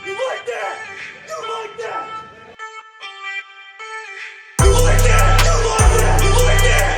You like that? You like that? You like that? You like that? You like that?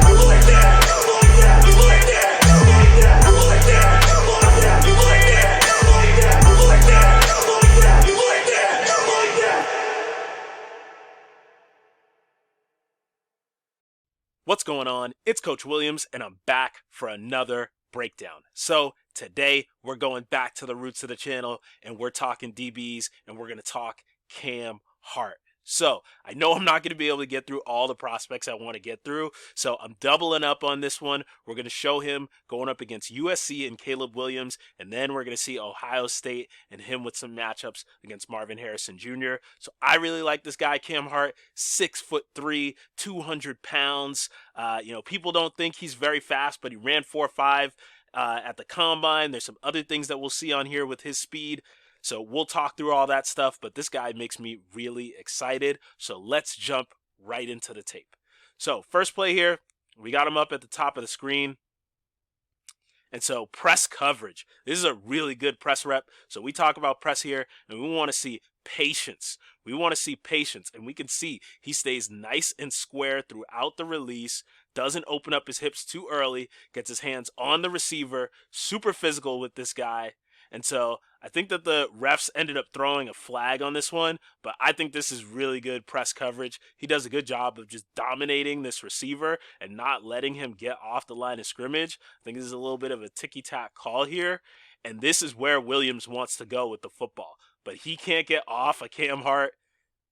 You like that? You like that? You like that? You like that? You like that? You like that? You like that? You like that? You like that? You like that? You like that? You like that? You like that? What's going on? It's Coach Williams, and I'm back for another breakdown. So today we're going back to the roots of the channel, and we're talking DBs, and we're going to talk Cam Hart. So I know I'm not going to be able to get through all the prospects I want to get through, so I'm doubling up on this one. We're going to show him going up against USC and Caleb Williams, and then we're going to see Ohio State and him with some matchups against Marvin Harrison Jr. So I really like this guy, Cam Hart, 6'3", 200 pounds. People don't think he's very fast, but he ran 4.5 at the combine. There's some other things that we'll see on here with his speed. So we'll talk through all that stuff, but this guy makes me really excited. So let's jump right into the tape. So first play here, we got him up at the top of the screen. And so press coverage. This is a really good press rep. So we talk about press here, and we want to see patience. We want to see patience, and we can see he stays nice and square throughout the release, doesn't open up his hips too early, gets his hands on the receiver, super physical with this guy. And so I think that the refs ended up throwing a flag on this one, but I think this is really good press coverage. He does a good job of just dominating this receiver and not letting him get off the line of scrimmage. I think this is a little bit of a ticky-tack call here, and this is where Williams wants to go with the football. But he can't get off a Cam Hart.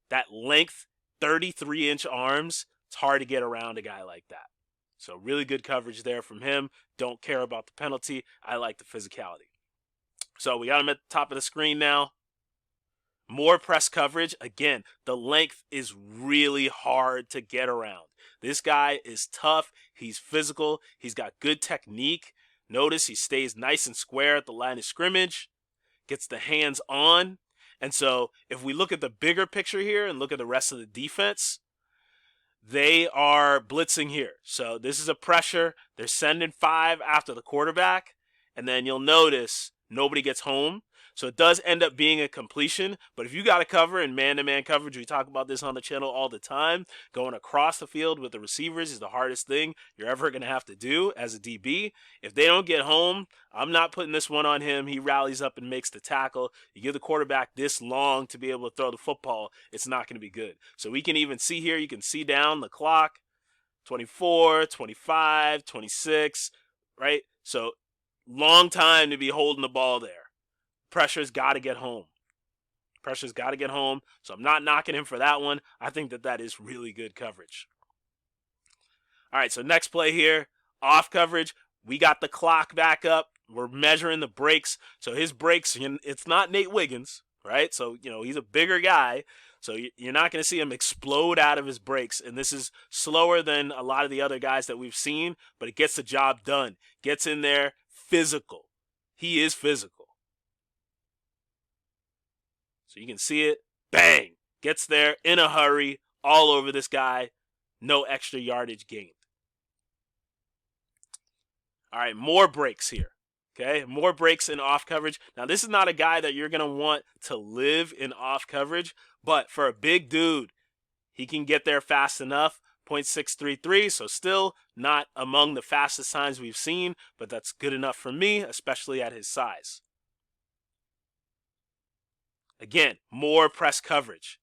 That length, 33-inch arms, it's hard to get around a guy like that. So really good coverage there from him. Don't care about the penalty. I like the physicality. So we got him at the top of the screen now. More press coverage. Again, the length is really hard to get around. This guy is tough. He's physical. He's got good technique. Notice he stays nice and square at the line of scrimmage. Gets the hands on. And so if we look at the bigger picture here and look at the rest of the defense, they are blitzing here. So this is a pressure. They're sending 5 after the quarterback. And then you'll notice nobody gets home. So it does end up being a completion. But if you got to cover in man-to-man coverage, we talk about this on the channel all the time, going across the field with the receivers is the hardest thing you're ever going to have to do as a DB. If they don't get home, I'm not putting this one on him. He rallies up and makes the tackle. You give the quarterback this long to be able to throw the football, it's not going to be good. So we can even see here, you can see down the clock, 24, 25, 26, right? So long time to be holding the ball there. Pressure's got to get home. Pressure's got to get home. So I'm not knocking him for that one. I think that that is really good coverage. All right, so next play here, off coverage. We got the clock back up. We're measuring the breaks. So his breaks, it's not Nate Wiggins, right? So, he's a bigger guy. So you're not going to see him explode out of his breaks. And this is slower than a lot of the other guys that we've seen, but it gets the job done. Gets in there, physical. He is physical. So you can see it. Bang! Gets there in a hurry, all over this guy. No extra yardage gained. All right, more breaks here. Okay, more breaks in off coverage. Now, this is not a guy that you're going to want to live in off coverage, but for a big dude, he can get there fast enough. 0.633, so still not among the fastest times we've seen, but that's good enough for me, especially at his size. Again, more press coverage.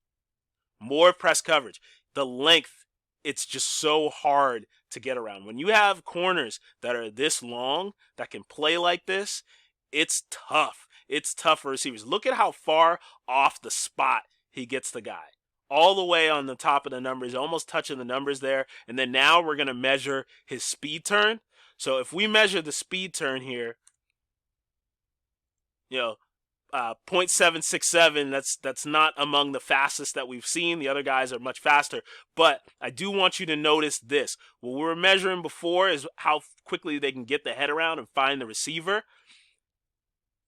More press coverage. The length, it's just so hard to get around. When you have corners that are this long, that can play like this, it's tough. It's tough for receivers. Look at how far off the spot he gets the guy. All the way on the top of the numbers, almost touching the numbers there. And then now we're going to measure his speed turn. So if we measure the speed turn here, 0.767, that's not among the fastest that we've seen. The other guys are much faster. But I do want you to notice this. What we were measuring before is how quickly they can get the head around and find the receiver.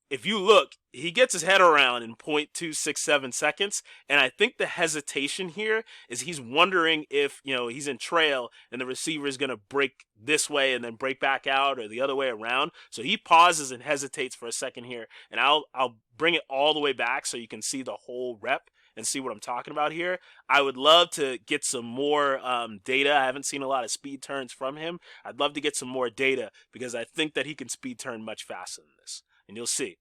if you look, he gets his head around in 0.267 seconds. And I think the hesitation here is he's wondering if, he's in trail and the receiver is going to break this way and then break back out, or the other way around. So he pauses and hesitates for a second here. And I'll bring it all the way back so you can see the whole rep and see what I'm talking about here. I would love to get some more data. I haven't seen a lot of speed turns from him. I'd love to get some more data because I think that he can speed turn much faster than this. And you'll see.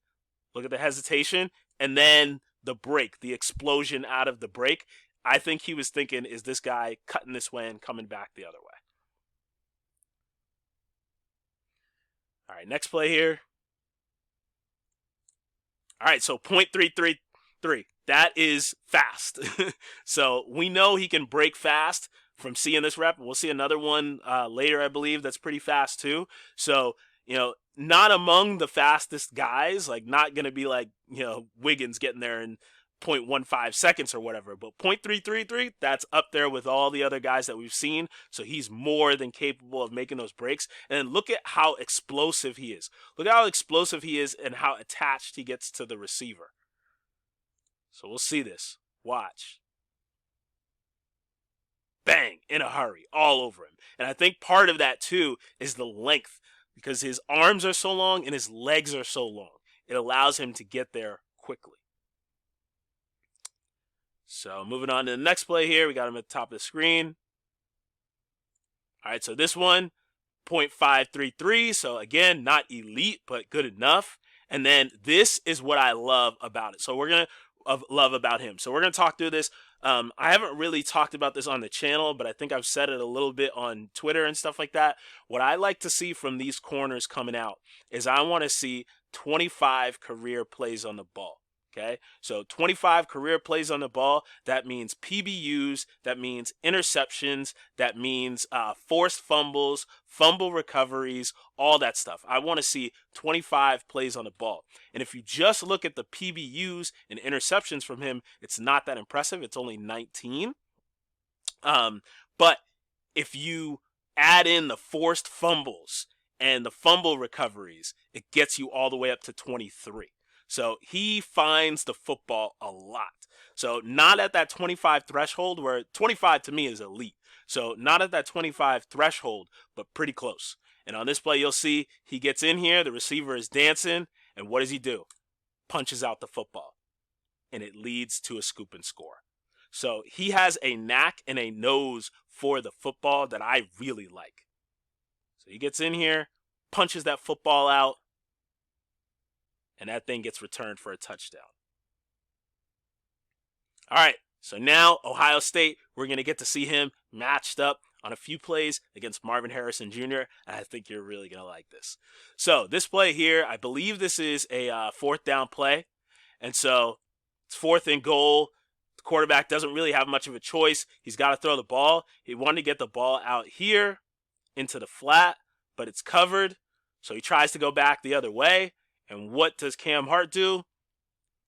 Look at the hesitation and then the break, the explosion out of the break. I think he was thinking, is this guy cutting this way and coming back the other way? All right, next play here. All right, so 0.333. That is fast. So we know he can break fast from seeing this rep. We'll see another one later, I believe, that's pretty fast too. So, not among the fastest guys, like not going to be like, Wiggins getting there in 0.15 seconds or whatever, but 0.333, that's up there with all the other guys that we've seen. So he's more than capable of making those breaks. And look at how explosive he is. Look at how explosive he is and how attached he gets to the receiver. So we'll see this. Watch. Bang, in a hurry, all over him. And I think part of that too is the length, because his arms are so long and his legs are so long. It allows him to get there quickly. So moving on to the next play here, we got him at the top of the screen. All right, so this one, 0.533. So again, not elite, but good enough. And then this is what I love about it. So we're going to love about him. So we're going to talk through this. I haven't really talked about this on the channel, but I think I've said it a little bit on Twitter and stuff like that. What I like to see from these corners coming out is I want to see 25 career plays on the ball. Okay, so 25 career plays on the ball. That means PBUs. That means interceptions. That means forced fumbles, fumble recoveries, all that stuff. I want to see 25 plays on the ball. And if you just look at the PBUs and interceptions from him, it's not that impressive. It's only 19. But if you add in the forced fumbles and the fumble recoveries, it gets you all the way up to 23. So he finds the football a lot. So not at that 25 threshold, where 25 to me is elite. So not at that 25 threshold, but pretty close. And on this play, you'll see he gets in here, the receiver is dancing, and what does he do? Punches out the football, and it leads to a scoop and score. So he has a knack and a nose for the football that I really like. So he gets in here, punches that football out, and that thing gets returned for a touchdown. All right, so now Ohio State, we're going to get to see him matched up on a few plays against Marvin Harrison Jr., and I think you're really going to like this. So this play here, I believe this is a fourth down play, and so it's 4th and goal. The quarterback doesn't really have much of a choice. He's got to throw the ball. He wanted to get the ball out here into the flat, but it's covered, so he tries to go back the other way. And what does Cam Hart do?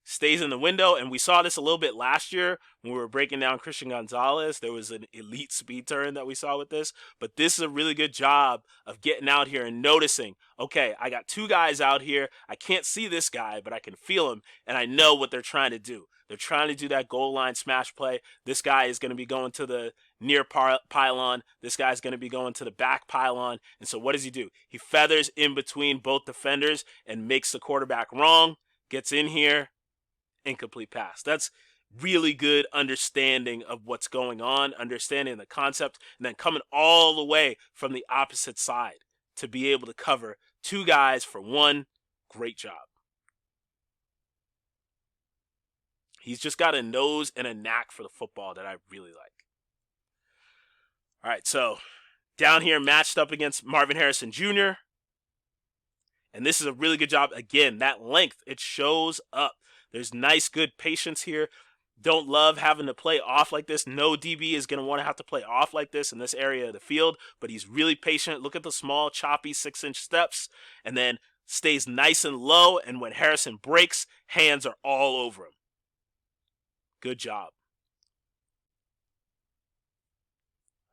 Stays in the window. And we saw this a little bit last year when we were breaking down Christian Gonzalez. There was an elite speed turn that we saw with this. But this is a really good job of getting out here and noticing, okay, I got 2 guys out here. I can't see this guy, but I can feel him. And I know what they're trying to do. They're trying to do that goal line smash play. This guy is going to be going to the near pylon. This guy's going to be going to the back pylon. And so what does he do? He feathers in between both defenders and makes the quarterback wrong, gets in here, incomplete pass. That's really good understanding of what's going on, understanding the concept, and then coming all the way from the opposite side to be able to cover 2 guys for 1. Great job. He's just got a nose and a knack for the football that I really like. All right, so down here matched up against Marvin Harrison Jr. And this is a really good job. Again, that length, it shows up. There's nice, good patience here. Don't love having to play off like this. No DB is going to want to have to play off like this in this area of the field, but he's really patient. Look at the small, choppy 6-inch steps, and then stays nice and low, and when Harrison breaks, hands are all over him. Good job.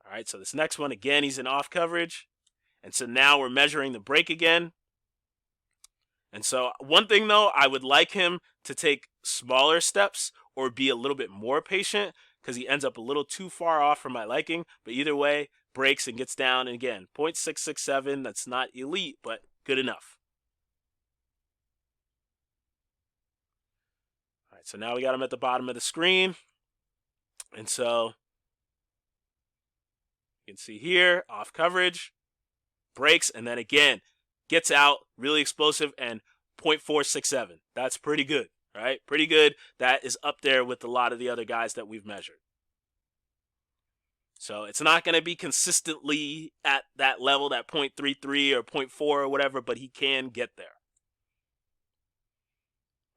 All right, so this next one, again, he's in off coverage. And so now we're measuring the break again. And so one thing though, I would like him to take smaller steps or be a little bit more patient because he ends up a little too far off for my liking. But either way, breaks and gets down. And again, 0.667, that's not elite, but good enough. All right, so now we got him at the bottom of the screen. And so you can see here, off coverage, breaks, and then again, gets out, really explosive, and 0.467. That's pretty good, right? Pretty good. That is up there with a lot of the other guys that we've measured. So it's not going to be consistently at that level, that 0.33 or 0.4 or whatever, but he can get there.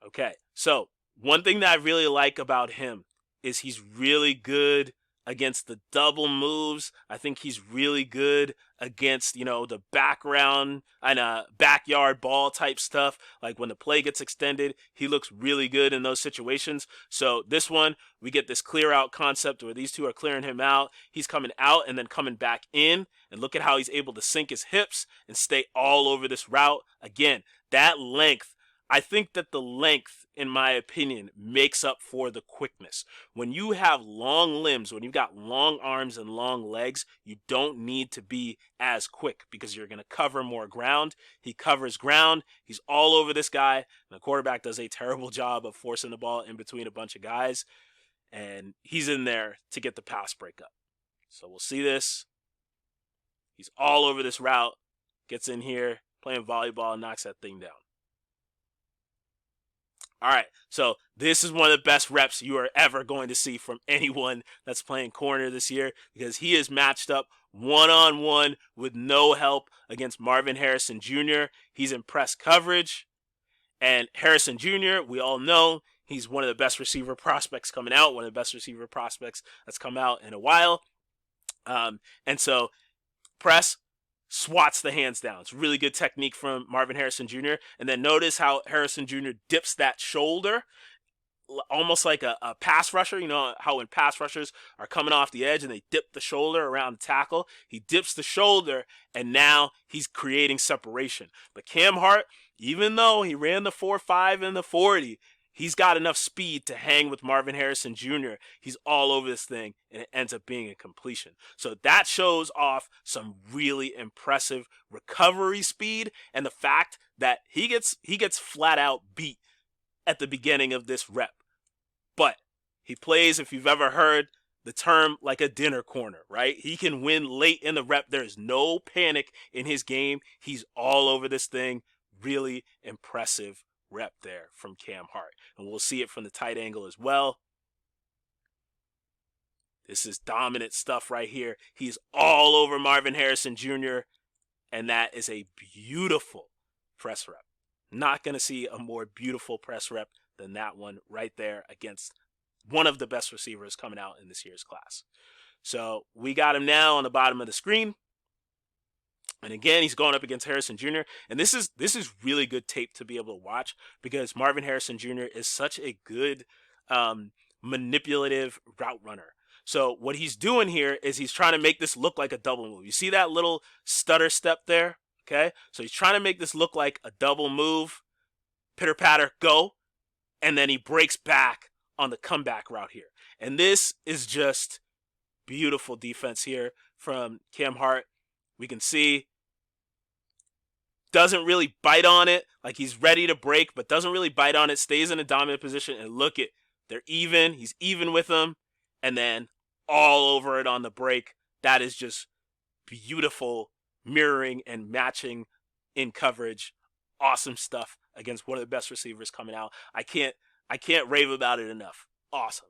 Okay, so one thing that I really like about him is he's really good against the double moves. I think he's really good against, the background and backyard ball type stuff. Like when the play gets extended, he looks really good in those situations. So this one, we get this clear out concept where these two are clearing him out. He's coming out and then coming back in. And look at how he's able to sink his hips and stay all over this route. Again, that length. I think that the length, in my opinion, makes up for the quickness. When you have long limbs, when you've got long arms and long legs, you don't need to be as quick because you're going to cover more ground. He covers ground. He's all over this guy. And the quarterback does a terrible job of forcing the ball in between a bunch of guys. And he's in there to get the pass breakup. So we'll see this. He's all over this route. Gets in here, playing volleyball, and knocks that thing down. All right, so this is one of the best reps you are ever going to see from anyone that's playing corner this year because he is matched up one-on-one with no help against Marvin Harrison Jr. He's in press coverage, and Harrison Jr., we all know, he's one of the best receiver prospects coming out, one of the best receiver prospects that's come out in a while. And so press, swats the hands down. It's really good technique from Marvin Harrison Jr. And then notice how Harrison Jr. dips that shoulder, almost like a pass rusher. You know how when pass rushers are coming off the edge and they dip the shoulder around the tackle? He dips the shoulder, and now he's creating separation. But Cam Hart, even though he ran the 4.5 and the 40, he's got enough speed to hang with Marvin Harrison Jr. He's all over this thing, and it ends up being a completion. So that shows off some really impressive recovery speed and the fact that he gets flat out beat at the beginning of this rep. But he plays, if you've ever heard the term, like a dinner corner, right? He can win late in the rep. There's no panic in his game. He's all over this thing. Really impressive rep there from Cam Hart. And we'll see it from the tight angle as well. This is dominant stuff right here. He's all over Marvin Harrison Jr. And that is a beautiful press rep. Not going to see a more beautiful press rep than that one right there against one of the best receivers coming out in this year's class. So we got him now on the bottom of the screen. And again, he's going up against Harrison Jr. And this is really good tape to be able to watch because Marvin Harrison Jr. is such a good manipulative route runner. So what he's doing here is he's trying to make this look like a double move. You see that little stutter step there? Okay, so he's trying to make this look like a double move, pitter patter, go, and then he breaks back on the comeback route here. And this is just beautiful defense here from Cam Hart. We can see doesn't really bite on it, like he's ready to break, but doesn't really bite on it, stays in a dominant position, and look it, they're even, he's even with them, and then all over it on the break. That is just beautiful mirroring and matching in coverage. Awesome stuff against one of the best receivers coming out. I can't rave about it enough. Awesome.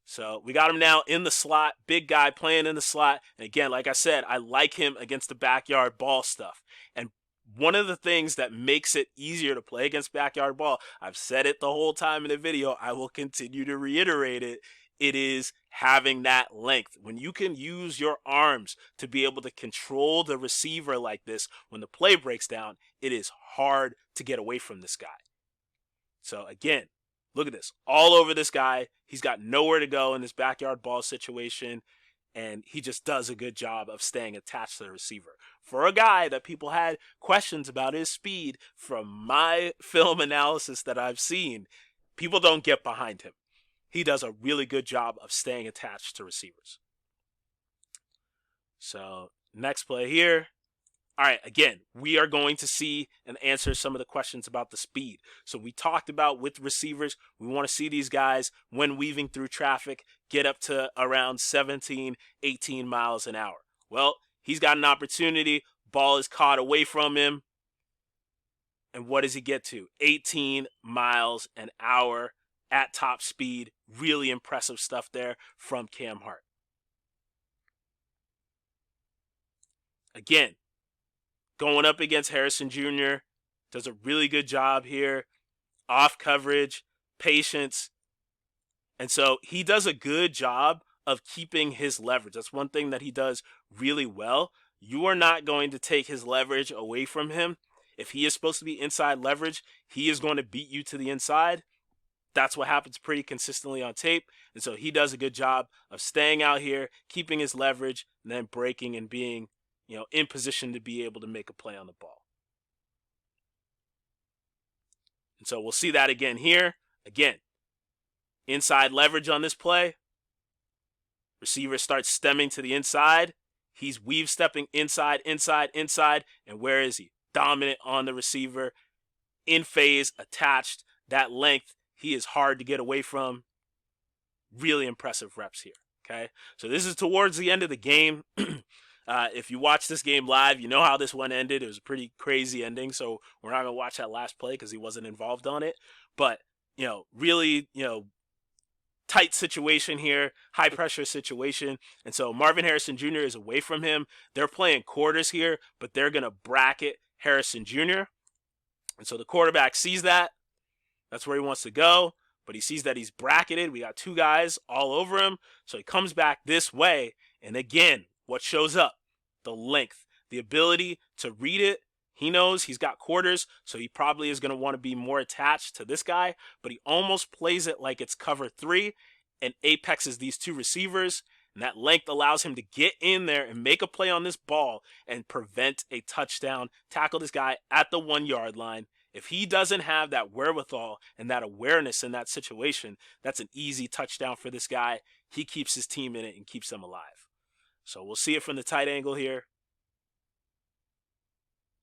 So we got him now in the slot, big guy playing in the slot. And again, like I said, I like him against the backyard ball stuff. And one of the things that makes it easier to play against backyard ball, I've said it the whole time in the video, I will continue to reiterate it, it is having that length. When you can use your arms to be able to control the receiver like this, when the play breaks down, it is hard to get away from this guy. So again, look at this. All over this guy. He's got nowhere to go in this backyard ball situation. and he just does a good job of staying attached to the receiver. For a guy that people had questions about his speed, from my film analysis that I've seen, people don't get behind him. He does a really good job of staying attached to receivers. So next play here. All right, again, we are going to see and answer some of the questions about the speed. So we talked about with receivers, we want to see these guys, when weaving through traffic, get up to around 17, 18 miles an hour. Well, he's got an opportunity. Ball is caught away from him. And what does he get to? 18 miles an hour at top speed. Really impressive stuff there from Cam Hart. Again, going up against Harrison Jr., does a really good job here. Off coverage, patience. And so he does a good job of keeping his leverage. That's one thing that he does really well. You are not going to take his leverage away from him. If he is supposed to be inside leverage, he is going to beat you to the inside. That's what happens pretty consistently on tape. And so he does a good job of staying out here, keeping his leverage, and then breaking and being, in position to be able to make a play on the ball. And so we'll see that again here. Again, inside leverage on this play. Receiver starts stemming to the inside. He's weave stepping inside. And where is he? Dominant on the receiver. In phase, attached. That length, he is hard to get away from. Really impressive reps here. Okay, so this is towards the end of the game. If you watch this game live, you know how this one ended. It was a pretty crazy ending, so we're not going to watch that last play because he wasn't involved on it. But, really, tight situation here, high pressure situation. And so Marvin Harrison Jr. is away from him. They're playing quarters here, but they're going to bracket Harrison Jr. And so the quarterback sees that. That's where he wants to go. But he sees that he's bracketed. We got two guys all over him. So he comes back this way. And again, what shows up? The length, the ability to read it. He knows he's got quarters, so he probably is going to want to be more attached to this guy, but he almost plays it like it's cover 3 and apexes these two receivers, and that length allows him to get in there and make a play on this ball and prevent a touchdown, tackle this guy at the 1-yard line. If he doesn't have that wherewithal and that awareness in that situation, that's an easy touchdown for this guy. He keeps his team in it and keeps them alive. So we'll see it from the tight angle here.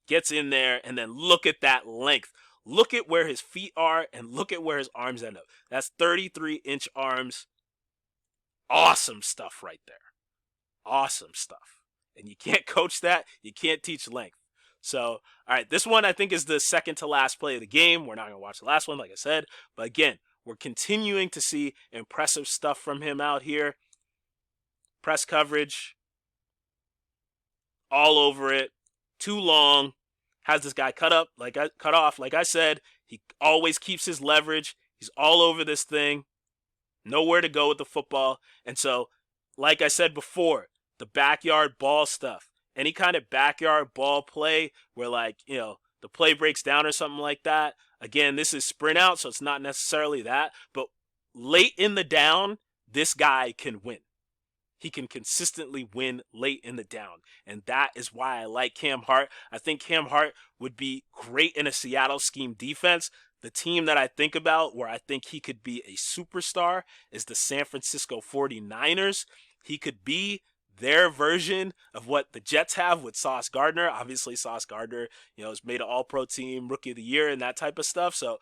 Gets in there, and then look at that length. Look at where his feet are, and look at where his arms end up. That's 33-inch arms. Awesome stuff right there. Awesome stuff. And you can't coach that. You can't teach length. So, all right, this one I think is the second to last play of the game. We're not going to watch the last one, like I said. But again, we're continuing to see impressive stuff from him out here. Press coverage. All over it. Too long. Has this guy cut off. Like I said, he always keeps his leverage. He's all over this thing. Nowhere to go with the football. And so, like I said before, the backyard ball stuff. Any kind of backyard ball play where, the play breaks down or something like that. Again, this is sprint out, so it's not necessarily that. But late in the down, this guy can win. He can consistently win late in the down. And that is why I like Cam Hart. I think Cam Hart would be great in a Seattle scheme defense. The team that I think about where I think he could be a superstar is the San Francisco 49ers. He could be their version of what the Jets have with Sauce Gardner. Obviously, Sauce Gardner, has made an all-pro team, rookie of the year, and that type of stuff. So,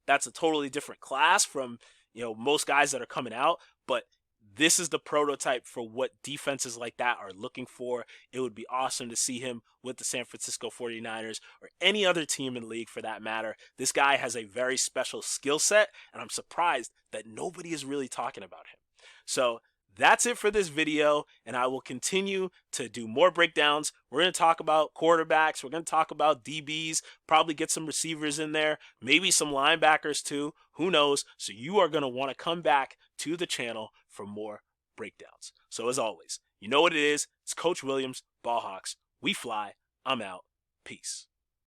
that's a totally different class from, most guys that are coming out. But this is the prototype for what defenses like that are looking for. It would be awesome to see him with the San Francisco 49ers or any other team in the league for that matter. This guy has a very special skill set, and I'm surprised that nobody is really talking about him. So that's it for this video, and I will continue to do more breakdowns. We're going to talk about quarterbacks. We're going to talk about DBs, probably get some receivers in there, maybe some linebackers too. Who knows? So you are going to want to come back to the channel for more breakdowns. So as always, you know what it is. It's Coach Williams, Ball Hawks. We fly. I'm out. Peace.